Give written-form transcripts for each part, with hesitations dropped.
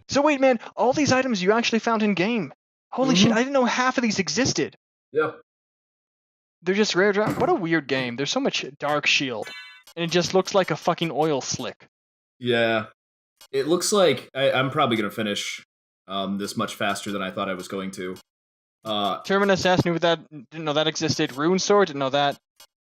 So wait, man, all these items you actually found in game. Holy shit, I didn't know half of these existed. Yep. They're just rare drop. What a weird game. There's so much Dark Shield, and it just looks like a fucking oil slick. Yeah. It looks like I'm probably going to finish this much faster than I thought I was going to. Terminus S didn't know that existed. Rune Sword, didn't know that.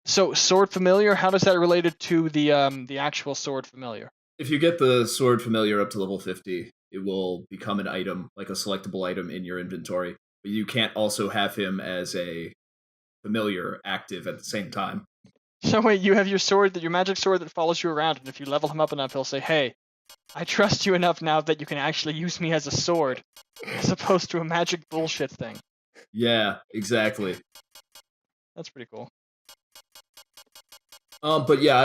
So, Sword Familiar, how does that relate to the actual Sword Familiar? If you get the Sword Familiar up to level 50, it will become an item, like a selectable item in your inventory. But you can't also have him as a familiar active at the same time. So wait, you have your sword, your magic sword that follows you around, and if you level him up enough, he'll say, hey, I trust you enough now that you can actually use me as a sword, as opposed to a magic bullshit thing. Yeah, exactly. That's pretty cool. But yeah,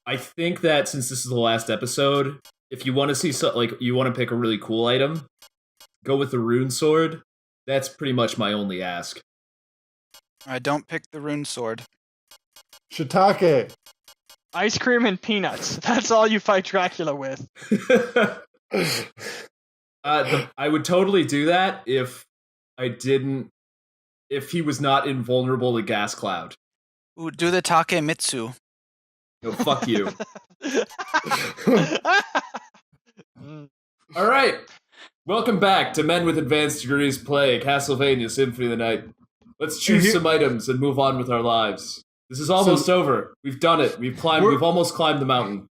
I think that since this is the last episode, if you want to see you want to pick a really cool item, go with the rune sword. That's pretty much my only ask. I don't pick the rune sword. Shiitake. Ice cream and peanuts. That's all you fight Dracula with. I would totally do that if he was not invulnerable to gas cloud. Ooh, do the Takemitsu. No, fuck you. All right. Welcome back to Men with Advanced Degrees Play Castlevania Symphony of the Night. Let's choose some items and move on with our lives. This is almost over. We've done it. We've almost climbed the mountain.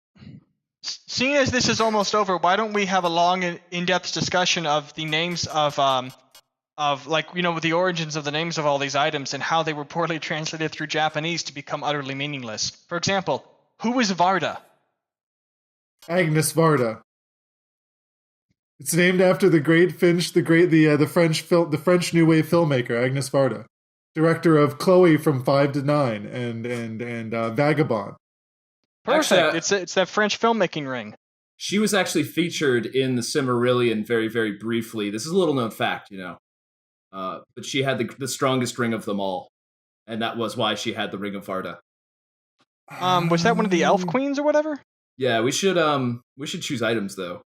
Seeing as this is almost over, why don't we have a long and in-depth discussion of the names of the origins of the names of all these items and how they were poorly translated through Japanese to become utterly meaningless. For example, who is Varda? Agnes Varda. It's named after the French New Wave filmmaker Agnes Varda, director of Chloe from 5 to 9 and Vagabond. Perfect. Actually, it's that French filmmaking ring. She was actually featured in the Silmarillion very, very briefly. This is a little known fact, but she had the strongest ring of them all, and that was why she had the Ring of Varda. Was that one of the elf queens or whatever? Yeah, we should choose items though.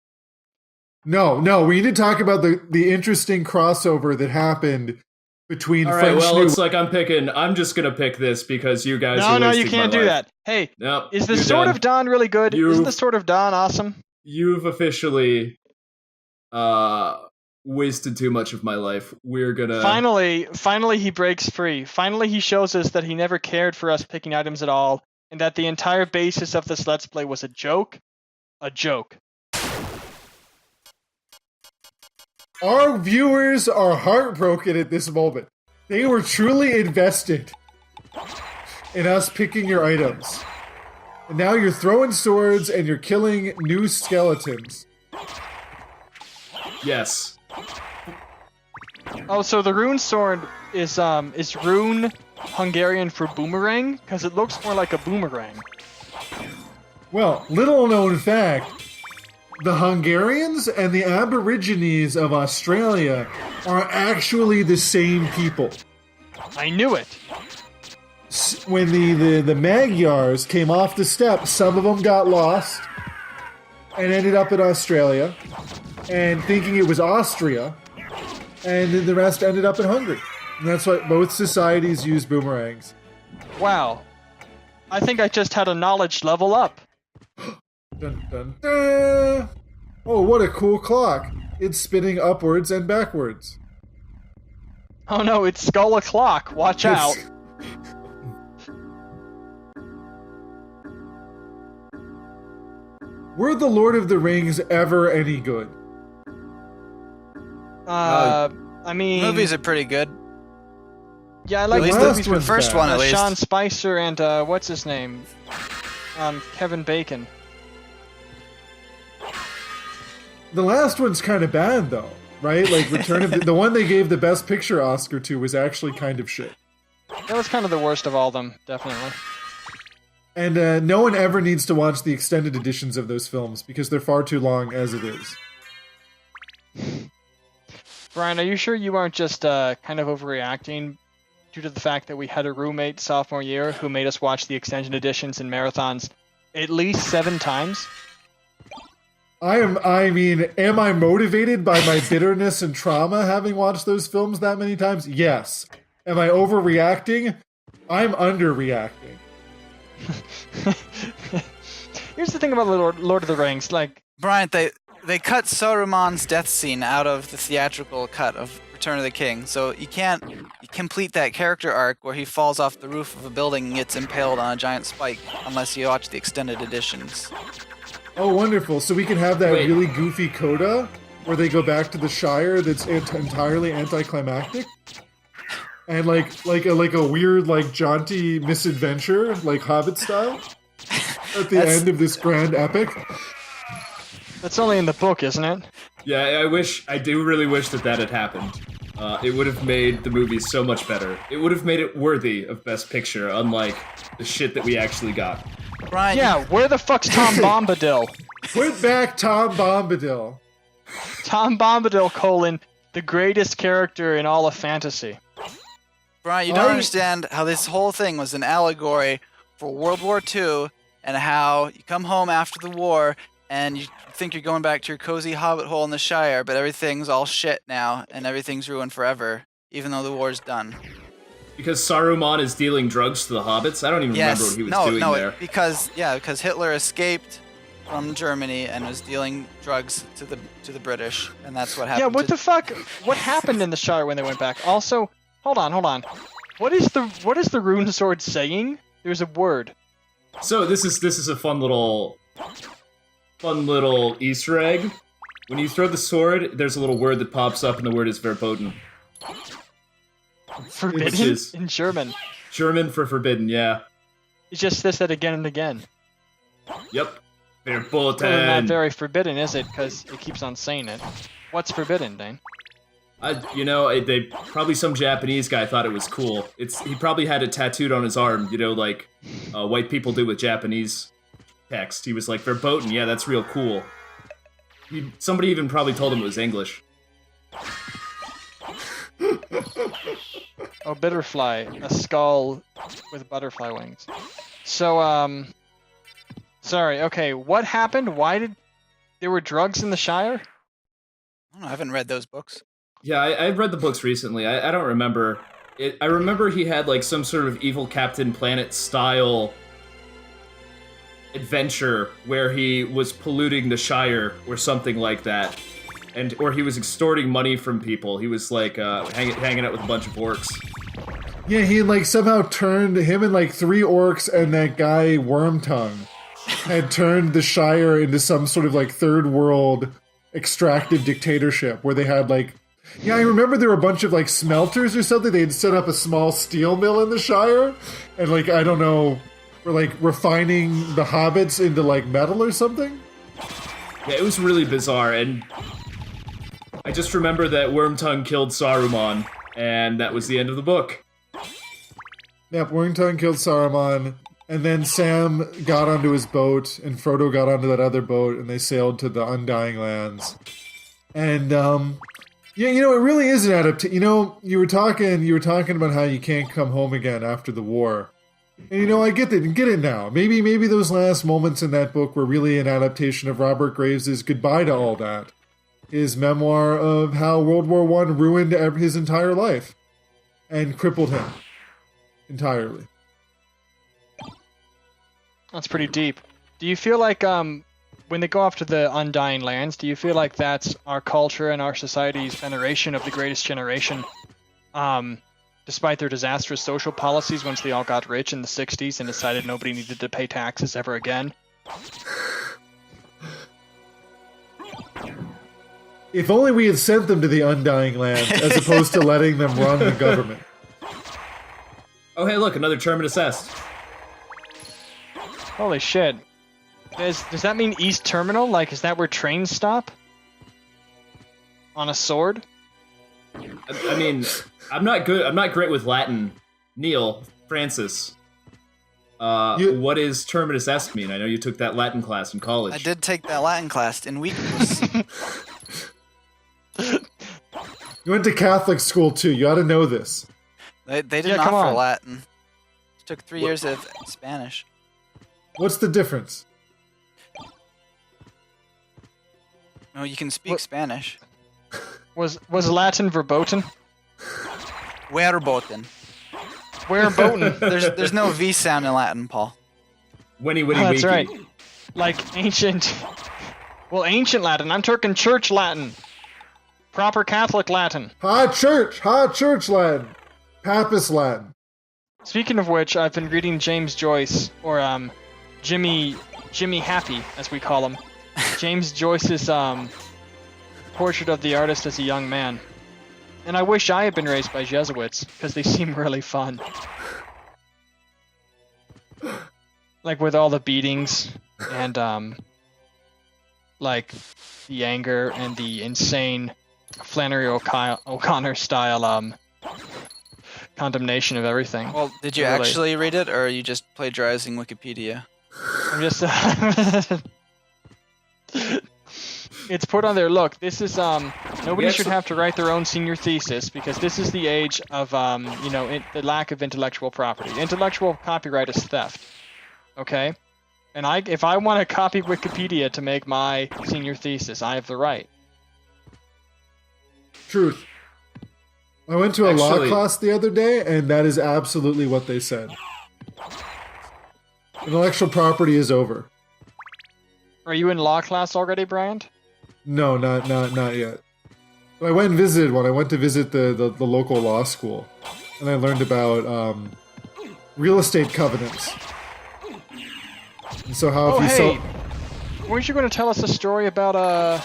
No, we need to talk about the interesting crossover that happened between all right, French well, New... it's like I'm just gonna pick this because you guys No, you can't do that. Hey, nope, is the Sword of Dawn really good? Isn't the Sword of Dawn awesome? You've officially wasted too much of my life. We're gonna... Finally he breaks free. Finally he shows us that he never cared for us picking items at all, and that the entire basis of this Let's Play was a joke. A joke. Our viewers are heartbroken at this moment. They were truly invested in us picking your items. And now you're throwing swords and you're killing new skeletons. Yes. Oh, so the rune sword is rune Hungarian for boomerang? Because it looks more like a boomerang. Well, little known fact, the Hungarians and the Aborigines of Australia are actually the same people. I knew it. When the Magyars came off the steppe, some of them got lost and ended up in Australia, and thinking it was Austria, and then the rest ended up in Hungary. And that's why both societies use boomerangs. Wow. I think I just had a knowledge level up. Dun, dun, dun. Oh, what a cool clock. It's spinning upwards and backwards. Oh no, it's Skull o'clock. Watch out. Were the Lord of the Rings ever any good? I mean... Movies are pretty good. Yeah, I like The the last movies one's with first one, at least. Sean Spicer and, what's his name? Kevin Bacon. The last one's kind of bad, though, right? Like, Return of the one they gave the Best Picture Oscar to was actually kind of shit. That was kind of the worst of all of them, definitely. And no one ever needs to watch the extended editions of those films, because they're far too long as it is. Brian, are you sure you aren't just kind of overreacting due to the fact that we had a roommate sophomore year who made us watch the extended editions and marathons at least 7 times? am I motivated by my bitterness and trauma having watched those films that many times? Yes. Am I overreacting? I'm underreacting. Here's the thing about Lord of the Rings. Like, Bryant, they cut Saruman's death scene out of the theatrical cut of Return of the King, so you can't complete that character arc where he falls off the roof of a building and gets impaled on a giant spike unless you watch the extended editions. Oh, wonderful. So we can have that really goofy coda where they go back to the Shire that's entirely anticlimactic? And like a weird, like, jaunty misadventure, like Hobbit style? At the end of this grand epic? that's only in the book, isn't it? Yeah, I do really wish that had happened. It would have made the movie so much better. It would have made it worthy of Best Picture, unlike the shit that we actually got. Bryant, Yeah, where the fuck's Tom Bombadil? Put back Tom Bombadil. Tom Bombadil, the greatest character in all of fantasy. Bryant, you don't understand how this whole thing was an allegory for World War II and how you come home after the war and you think you're going back to your cozy hobbit hole in the Shire, but everything's all shit now and everything's ruined forever, even though the war's done. Because Saruman is dealing drugs to the hobbits? I don't even remember what he was doing there. Because Hitler escaped from Germany and was dealing drugs to the British, and that's what happened. Yeah, what the fuck? What happened in the Shire when they went back? Also, hold on. What is the rune sword saying? There's a word. So this is a fun little Easter egg. When you throw the sword, there's a little word that pops up, and the word is verboten. Forbidden in German. German for forbidden, yeah. It just says that again and again. Yep. Probably Verboten. not very forbidden, is it? Because it keeps on saying it. What's forbidden, Dane? They probably some Japanese guy thought it was cool. He probably had it tattooed on his arm, like white people do with Japanese text. He was like, verboten, yeah, that's real cool. Somebody even probably told him it was English. Oh, bitterfly. A skull with butterfly wings. So, sorry, okay, what happened? There were drugs in the Shire? I don't know, I haven't read those books. Yeah, I've read the books recently. I don't remember. I remember he had like some sort of evil Captain Planet style adventure where he was polluting the Shire or something like that. Or he was extorting money from people. He was like hanging out with a bunch of orcs. Yeah, he like somehow turned him and like 3 orcs and that guy Wormtongue had turned the Shire into some sort of like third world extractive dictatorship where they had like, yeah, I remember there were a bunch of like smelters or something. They had set up a small steel mill in the Shire and like, I don't know, were like refining the hobbits into like metal or something. Yeah, it was really bizarre, and I just remember that Wormtongue killed Saruman, and that was the end of the book. Yep, Wormtongue killed Saruman, and then Sam got onto his boat, and Frodo got onto that other boat, and they sailed to the Undying Lands. And yeah, it really is an adaptation. You were talking about how you can't come home again after the war. And I get it now. Maybe those last moments in that book were really an adaptation of Robert Graves' goodbye to all that. His memoir of how World War I ruined his entire life and crippled him entirely. That's pretty deep. Do you feel like when they go after the Undying Lands, do you feel like that's our culture and our society's veneration of the greatest generation, despite their disastrous social policies once they all got rich in the 60s and decided nobody needed to pay taxes ever again? If only we had sent them to the Undying Lands as opposed to letting them run the government. Oh, hey, look, another Terminus Est. Holy shit. Does that mean East Terminal? Like, is that where trains stop? On a sword? I mean, I'm not great with Latin. Neil, Francis, what does Terminus Est mean? I know you took that Latin class in college. I did take that Latin class in weakness. You went to Catholic school too. You ought to know this. They didn't offer Latin. It took 3 years of Spanish. What's the difference? No, you can speak Spanish. Was Latin verboten? Verboten. Verboten. There's no V sound in Latin, Paul. Winnie, winnie, That's winky. right. Like ancient. Well, ancient Latin. I'm talking church Latin. Proper Catholic Latin. High church Latin, Papist Latin. Speaking of which, I've been reading James Joyce, or Jimmy Happy, as we call him. James Joyce's portrait of the artist as a young man. And I wish I had been raised by Jesuits, because they seem really fun. Like with all the beatings and like the anger and the insane Flannery O'Connor style condemnation of everything. Well, did you Really. actually read it, or are you just plagiarizing Wikipedia? I'm just it's put on there. Look, this is nobody should have to write their own senior thesis because this is the age of the lack of intellectual property. Intellectual copyright is theft. Okay? And if I want to copy Wikipedia to make my senior thesis, I have the right. Truth. I went to a law Actually- class the other day, and that is absolutely what they said. Intellectual property is over. Are you in law class already, Bryant? No, not yet. But I went and visited one. I went to visit the local law school, and I learned about real estate covenants. And so how if you hey! sell... Weren't you going to tell us a story about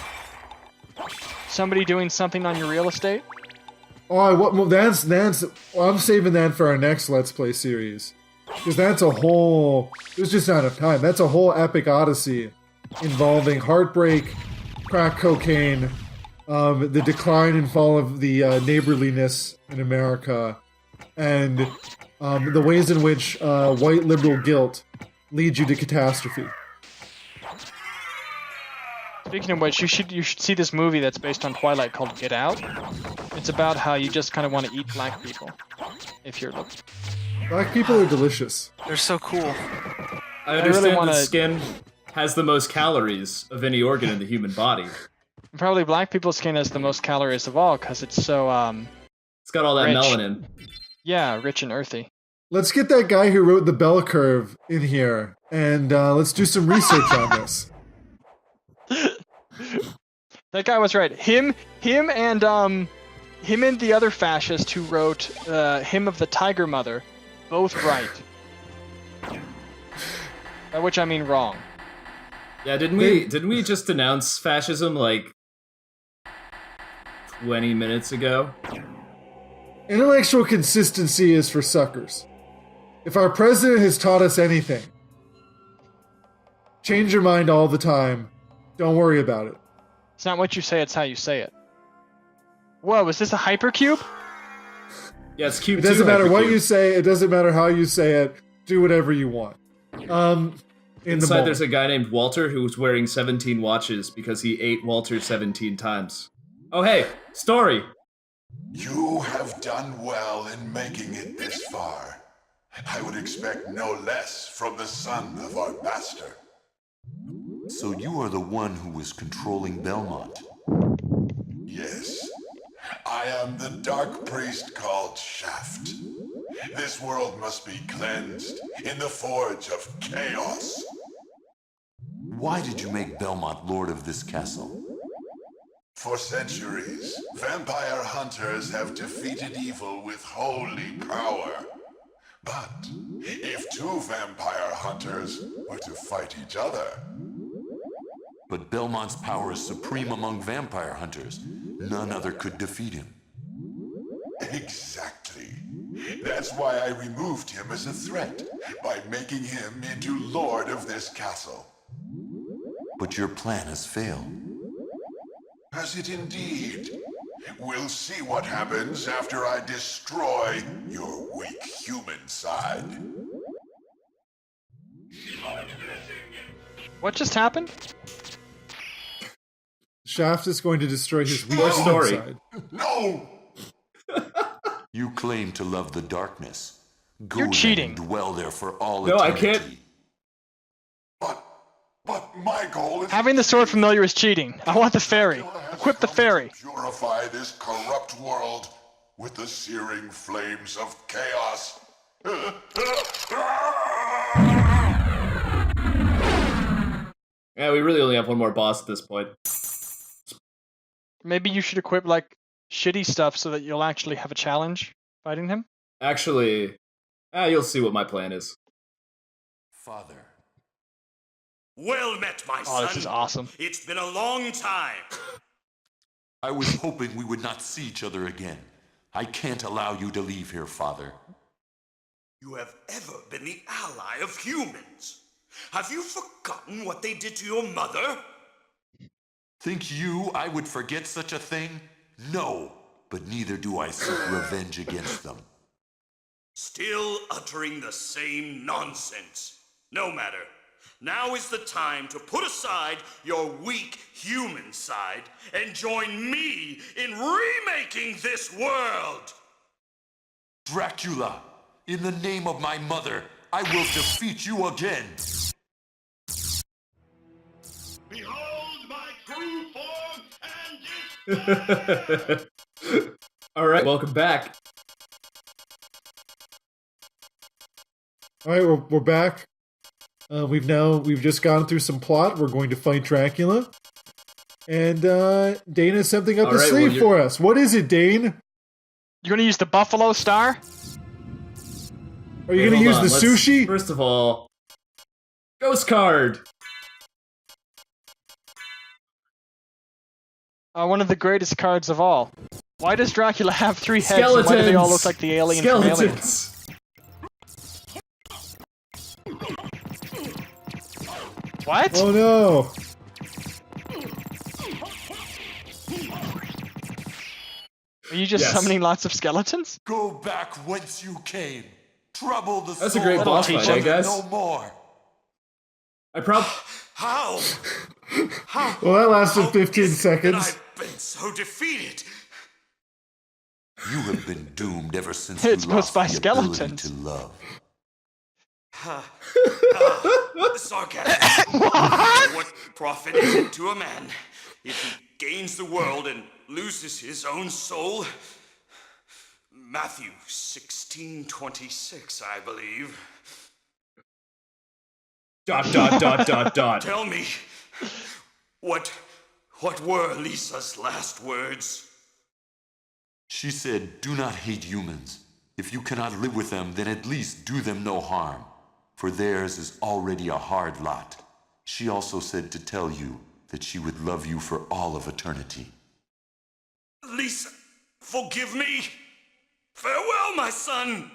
somebody doing something on your real estate? that's I'm saving that for our next Let's Play series. Because that's a whole... There's just not enough time. That's a whole epic odyssey involving heartbreak, crack cocaine, the decline and fall of the neighborliness in America, and the ways in which white liberal guilt leads you to catastrophe. Speaking of which, you should see this movie that's based on Twilight called Get Out. It's about how you just kind of want to eat black people, if you're looking. Black people are delicious. They're so cool. I understand wanna- that skin has the most calories of any organ in the human body. Probably black people's skin has the most calories of all because it's so It's got all that Rich. melanin. rich and earthy. Let's get that guy who wrote the bell curve in here, and let's do some research on this. That guy was right. Him and the other fascist who wrote Hymn of the Tiger Mother, both right. By which I mean wrong. Yeah, didn't we just announce fascism like 20 minutes ago? Intellectual consistency is for suckers. If our president has taught us anything, change your mind all the time. Don't worry about it. It's not what you say, it's how you say it. Whoa, is this a hypercube? Yeah, it's cube It doesn't 2 matter what hypercube. you say. It doesn't matter how you say it. Do whatever you want. Inside there's a guy named Walter who's wearing 17 watches because he ate Walter 17 times. Oh hey, story! You have done well in making it this far. I would expect no less from the son of our master. So you are the one who was controlling Belmont. Yes, I am the dark priest called Shaft. This world must be cleansed in the forge of chaos. Why did you make Belmont lord of this castle? For centuries, vampire hunters have defeated evil with holy power. But if two vampire hunters were to fight each other, But Belmont's power is supreme among vampire hunters. None other could defeat him. exactly. That's why I removed him as a threat, by making him into lord of this castle. But your plan has failed. Has it indeed? We'll see what happens after I destroy your weak human side. What just happened? Shaft is going to destroy his weak More human story. side. No! You claim to love the darkness. Go You're then cheating. and dwell there for all No, I eternity. can't. But But my goal is Having the sword familiar is cheating. I want the fairy. Dracula has Equip the come fairy. to purify this corrupt world with the searing flames of chaos. Yeah, we really only have one more boss at this point. Maybe you should equip like shitty stuff so that you'll actually have a challenge fighting him. Actually, you'll see what my plan is. Father, Well met, my son. Oh, this is awesome. It's been a long time. I was hoping we would not see each other again. I can't allow you to leave here, Father. You have ever been the ally of humans. Have you forgotten what they did to your mother? Think you I would forget such a thing? No, but neither do I seek revenge against them. Still uttering the same nonsense. No matter. Now is the time to put aside your weak human side and join me in remaking this world! Dracula, in the name of my mother, I will defeat you again. Behold my true form and Alright, welcome back. All right, we're back. We've just gone through some plot. We're going to fight Dracula, and Dane has something up his All right, sleeve well, for us. What is it, Dane? You're gonna use the buffalo star? Are you Wait, going to hold use on, the let's- sushi? First of all, ghost card. One of the greatest cards of all. Why does Dracula have 3 heads? And why do they all look like the alien from Alien? Skeletons. What? Oh no! Are you just Yes. summoning lots of skeletons? Go back whence you came. Trouble the That's a great soul boss of fight, mother guys. no more. I prob. How? How? Well, that lasted How 15 is it that seconds. I've been so defeated. You have been doomed ever since It's you lost by the ability skeletons. to love. Sarcasm. What profit is it to a man if he gains the world and loses his own soul? Matthew 16:26, I believe. ... Dot. Tell me, what were Lisa's last words? She said, do not hate humans. If you cannot live with them, then at least do them no harm. For theirs is already a hard lot. She also said to tell you that she would love you for all of eternity. Lisa, forgive me. Farewell, my son.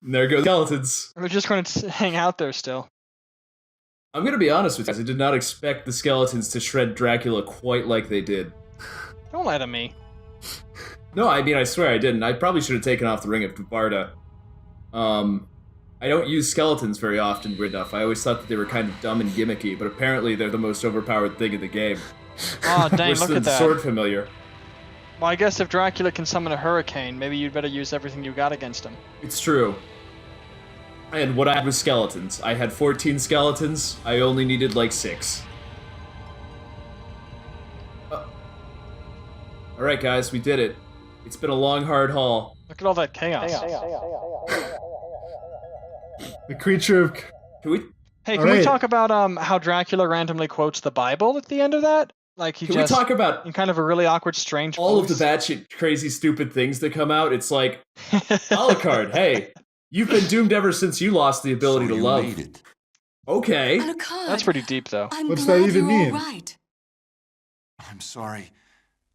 And there goes skeletons. They're just going to hang out there still. I'm gonna be honest with you guys. I did not expect the skeletons to shred Dracula quite like they did. Don't lie to me. No, I mean, I swear I didn't. I probably should have taken off the Ring of Tubarda. I don't use skeletons very often, weird enough. I always thought that they were kind of dumb and gimmicky, but apparently they're the most overpowered thing in the game. Oh, dang, Worse look than at the that. sword familiar. Well, I guess if Dracula can summon a hurricane, maybe you'd better use everything you got against him. It's true. And what I had was skeletons. I had 14 skeletons. I only needed like 6. Alright guys, we did it. It's been a long, hard haul. Look at all that chaos. The creature of... Can we Hey, All can we right. talk about how Dracula randomly quotes the Bible at the end of that? Like he can we just talk about in kind of a really awkward, strange all of the pose? batshit crazy stupid things that come out? It's like, Alucard, hey, you've been doomed ever since you lost the ability So to you love. made it. Okay. Alucard, That's pretty deep, though. I'm What's glad that even you're mean? all right. I'm sorry.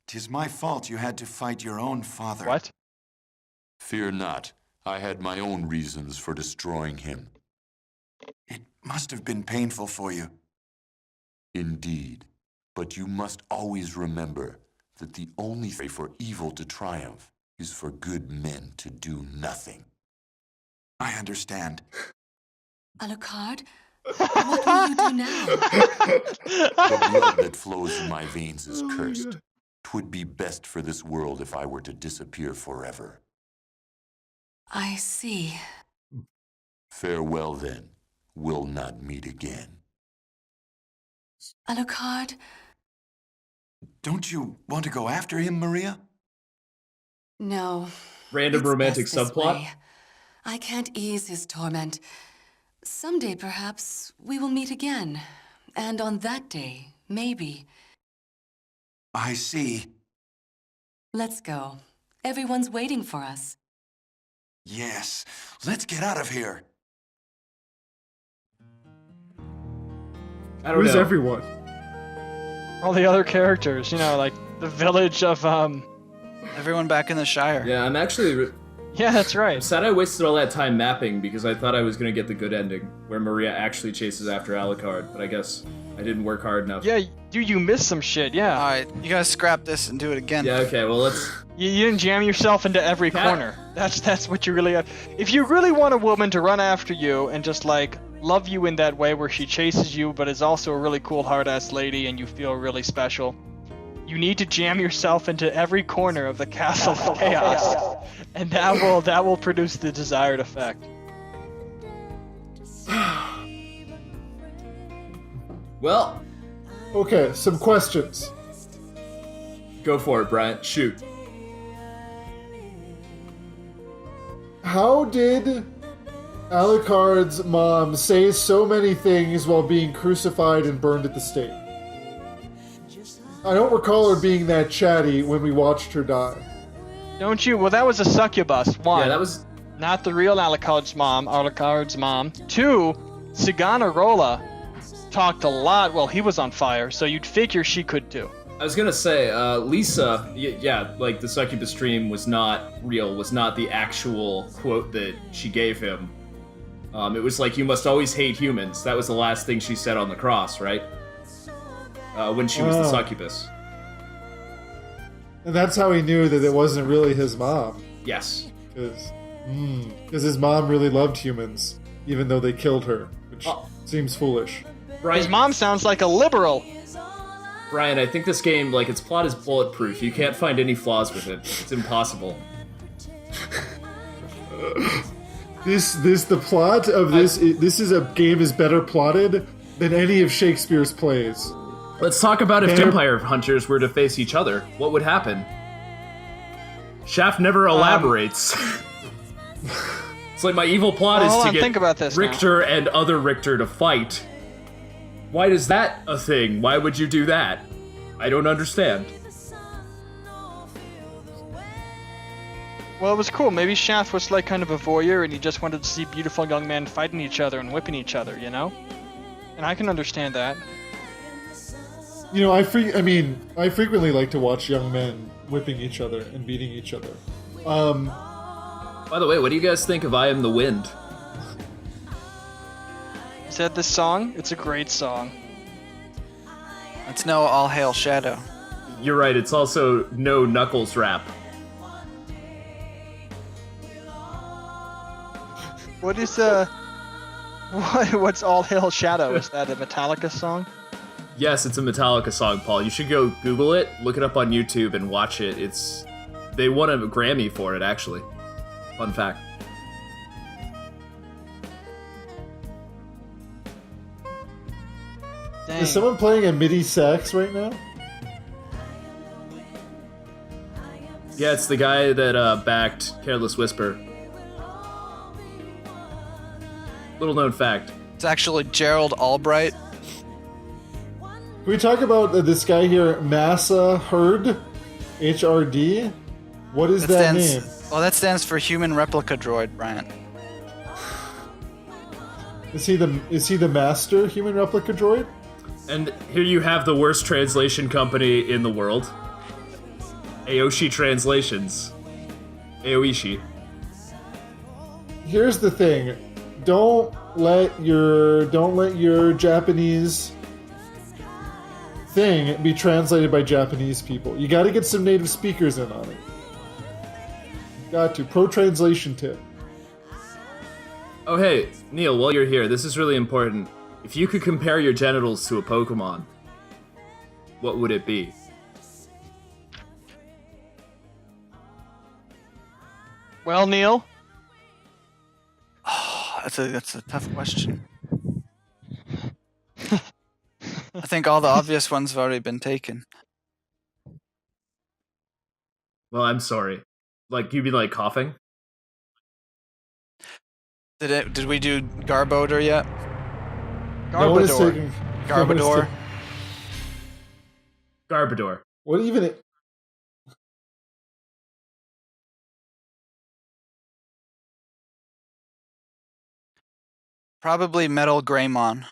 'Tis my fault you had to fight your own father. What? Fear not. I had my own reasons for destroying him. It must have been painful for you. Indeed. But you must always remember that the only way for evil to triumph is for good men to do nothing. I understand. Alucard, what will you do now? The blood that flows in my veins is cursed. 'Twould be best for this world if I were to disappear forever. I see. Farewell then. We'll not meet again. Alucard, Don't you want to go after him, Maria? no. Random It's romantic best this subplot? way. I can't ease his torment. Someday, perhaps, we will meet again. And on that day, maybe. I see. Let's go. Everyone's waiting for us. Yes. Let's get out of here. I don't Who's know. everyone? All the other characters, like the village of Everyone back in the Shire. Yeah, I'm actually Yeah, that's right. sad I wasted all that time mapping because I thought I was going to get the good ending where Maria actually chases after Alucard, but I guess I didn't work hard enough. Yeah, dude, you missed some shit. Yeah. Alright, you gotta scrap this and do it again. Yeah, okay, well, let's... You didn't jam yourself into every corner. That's what you really have. If you really want a woman to run after you and just love you in that way where she chases you but is also a really cool hard-ass lady and you feel really special, you need to jam yourself into every corner of the castle of chaos, and that will produce the desired effect. Well, Okay, some questions. go for it, Bryant. Shoot. How did Alucard's mom say so many things while being crucified and burned at the stake? I don't recall her being that chatty when we watched her die. Don't you? Well, that was a succubus. One, Yeah, that was... not the real Alucard's mom. Two, Savonarola talked a lot while he was on fire, so you'd figure she could too. I was gonna say, Lisa, the succubus dream was not real, was not the actual quote that she gave him. It was like, you must always hate humans. That was the last thing she said on the cross, right? When she was the succubus. And that's how he knew that it wasn't really his mom. Yes. Because his mom really loved humans, even though they killed her, which seems foolish. His mom sounds like a liberal. Brian, I think this game, its plot is bulletproof. You can't find any flaws with it. It's impossible. The plot of this is a game is better plotted than any of Shakespeare's plays. Let's talk about if vampire hunters were to face each other. What would happen? Shaft never elaborates. It's like my evil plot is to think about get this Richter and other Richter to fight. Why is that a thing? Why would you do that? I don't understand. Well, it was cool. Maybe Shaft was kind of a voyeur and he just wanted to see beautiful young men fighting each other and whipping each other, And I can understand that. I frequently like to watch young men whipping each other and beating each other. By the way, what do you guys think of I Am the Wind? Is that this song? It's a great song. It's no All Hail Shadow. You're right, it's also no Knuckles rap. What is what's All Hail Shadow? Is that a Metallica song? Yes, it's a Metallica song, Paul. You should go Google it, look it up on YouTube, and watch it. They won a Grammy for it, actually. Fun fact. Dang. Is someone playing a MIDI sax right now? Yeah, it's the guy that backed Careless Whisper. Little known fact. It's actually Gerald Albright. Can we talk about this guy here, Massa Hurd? HRD? What is that name? Well, that stands for Human Replica Droid, Bryant. Is he the master human replica droid? And here you have the worst translation company in the world. Aoshi Translations. Aoishi. Here's the thing. Don't let your Japanese thing be translated by Japanese people. You gotta get some native speakers in on it. Got to. Pro translation tip. Oh hey, Neil, while you're here, this is really important. If you could compare your genitals to a Pokemon, what would it be? Well, Neil, That's a tough question. I think all the obvious ones have already been taken. Well, I'm sorry. Like, you mean like coughing? Did we do Garbodor yet? No one is Garbodor. taking. Garbodor. Garbodor. What even? Probably Metal Greymon.